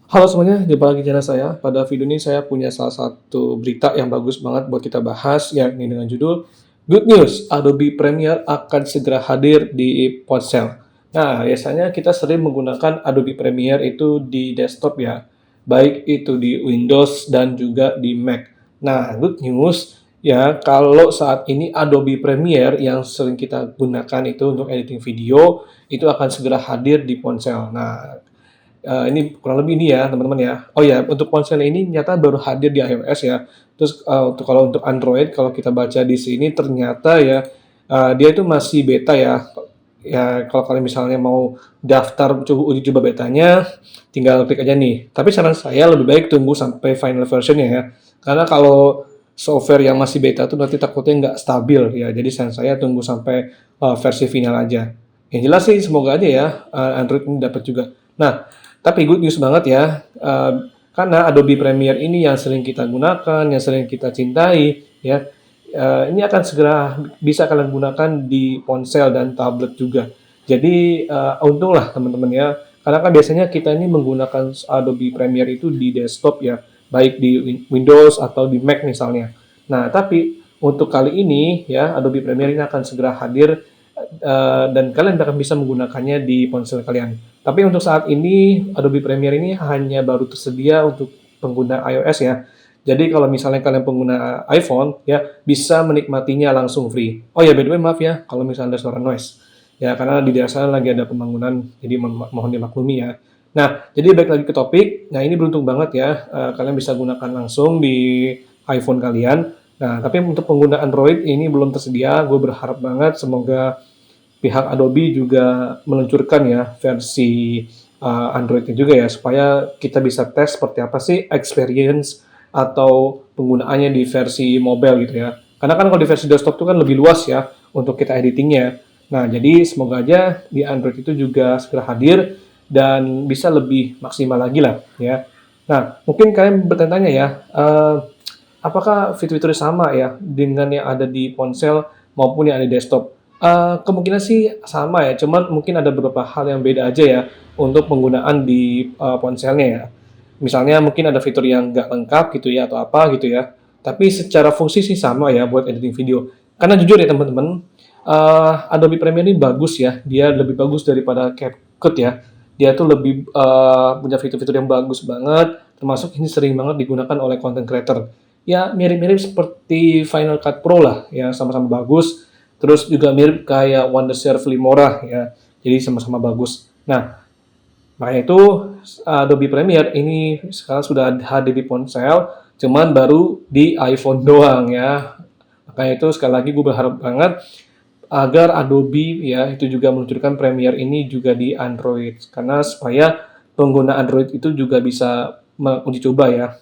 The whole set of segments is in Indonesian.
Halo semuanya, jumpa lagi channel saya. Pada video ini saya punya salah satu berita yang bagus banget buat kita bahas, yakni dengan judul Good News, Adobe Premiere akan segera hadir di ponsel. Nah, biasanya kita sering menggunakan Adobe Premiere itu di desktop ya, baik itu di Windows dan juga di Mac. Nah, good news ya, kalau saat ini Adobe Premiere yang sering kita gunakan itu untuk editing video, itu akan segera hadir di ponsel. Nah, ini kurang lebih ini ya teman-teman ya. Oh ya, untuk ponsel ini nyata baru hadir di iOS ya. Terus kalau untuk Android, kalau kita baca di sini ternyata ya dia itu masih beta ya. Ya kalau kalian misalnya mau daftar uji coba betanya, tinggal klik aja nih. Tapi saran saya lebih baik tunggu sampai final version ya. Karena kalau software yang masih beta tuh nanti takutnya nggak stabil ya. Jadi saran saya tunggu sampai versi final aja. Yang jelas sih semoga aja ya Android ini dapat juga. Nah, tapi good news banget ya, karena Adobe Premiere ini yang sering kita gunakan, yang sering kita cintai, ya, ini akan segera bisa kalian gunakan di ponsel dan tablet juga. Jadi untunglah teman-teman ya, karena kan biasanya kita ini menggunakan Adobe Premiere itu di desktop ya, baik di Windows atau di Mac misalnya. Nah, tapi untuk kali ini ya, Adobe Premiere ini akan segera hadir dan kalian akan bisa menggunakannya di ponsel kalian. Tapi untuk saat ini Adobe Premiere ini hanya baru tersedia untuk pengguna iOS ya. Jadi kalau misalnya kalian pengguna iPhone ya bisa menikmatinya langsung free. Oh ya, by the way maaf ya kalau misalnya ada suara noise. Ya karena di daerah sana lagi ada pembangunan jadi mohon dimaklumi ya. Nah, jadi balik lagi ke topik. Nah, ini beruntung banget ya kalian bisa gunakan langsung di iPhone kalian. Nah, tapi untuk pengguna Android ini belum tersedia. Gue berharap banget semoga pihak Adobe juga meluncurkan ya versi Android-nya juga ya supaya kita bisa tes seperti apa sih experience atau penggunaannya di versi mobile gitu ya. Karena kan kalau di versi desktop itu kan lebih luas ya untuk kita editingnya. Nah, jadi semoga aja di Android itu juga segera hadir dan bisa lebih maksimal lagi lah ya. Nah, mungkin kalian bertanya ya, apakah fitur-fiturnya sama ya dengan yang ada di ponsel maupun yang ada di desktop? Kemungkinan sih sama ya, cuman mungkin ada beberapa hal yang beda aja ya untuk penggunaan di ponselnya ya. Misalnya mungkin ada fitur yang nggak lengkap gitu ya atau apa gitu ya. Tapi secara fungsi sih sama ya buat editing video. Karena jujur ya teman-teman, Adobe Premiere ini bagus ya. Dia lebih bagus daripada CapCut ya. Dia tuh lebih punya fitur-fitur yang bagus banget. Termasuk ini sering banget digunakan oleh content creator. Ya mirip-mirip seperti Final Cut Pro lah, ya sama-sama bagus. Terus juga mirip kayak Wondershare Filmora ya. Jadi sama-sama bagus. Nah, makanya itu Adobe Premiere ini sekarang sudah hadir di ponsel, cuman baru di iPhone doang ya. Makanya itu sekali lagi gue berharap banget agar Adobe ya itu juga meluncurkan Premiere ini juga di Android karena supaya pengguna Android itu juga bisa uji coba ya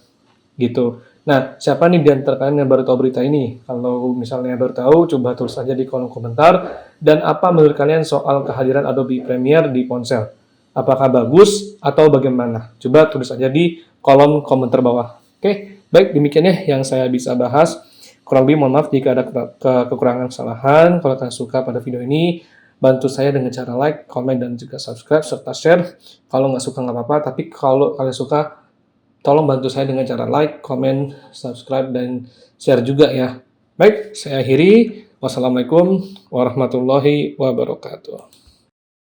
gitu. Nah, siapa nih di antara kalian yang baru tahu berita ini? Kalau misalnya baru tahu, coba tulis aja di kolom komentar. Dan apa menurut kalian soal kehadiran Adobe Premiere di ponsel? Apakah bagus atau bagaimana? Coba tulis aja di kolom komentar bawah. Oke, baik demikian ya yang saya bisa bahas. Kurang lebih mohon maaf jika ada kekurangan kesalahan. Kalau kalian suka pada video ini, bantu saya dengan cara like, komen, dan juga subscribe, serta share. Kalau nggak suka nggak apa-apa, tapi kalau kalian suka, tolong bantu saya dengan cara like, komen, subscribe, dan share juga ya. Baik, saya akhiri. Wassalamualaikum warahmatullahi wabarakatuh.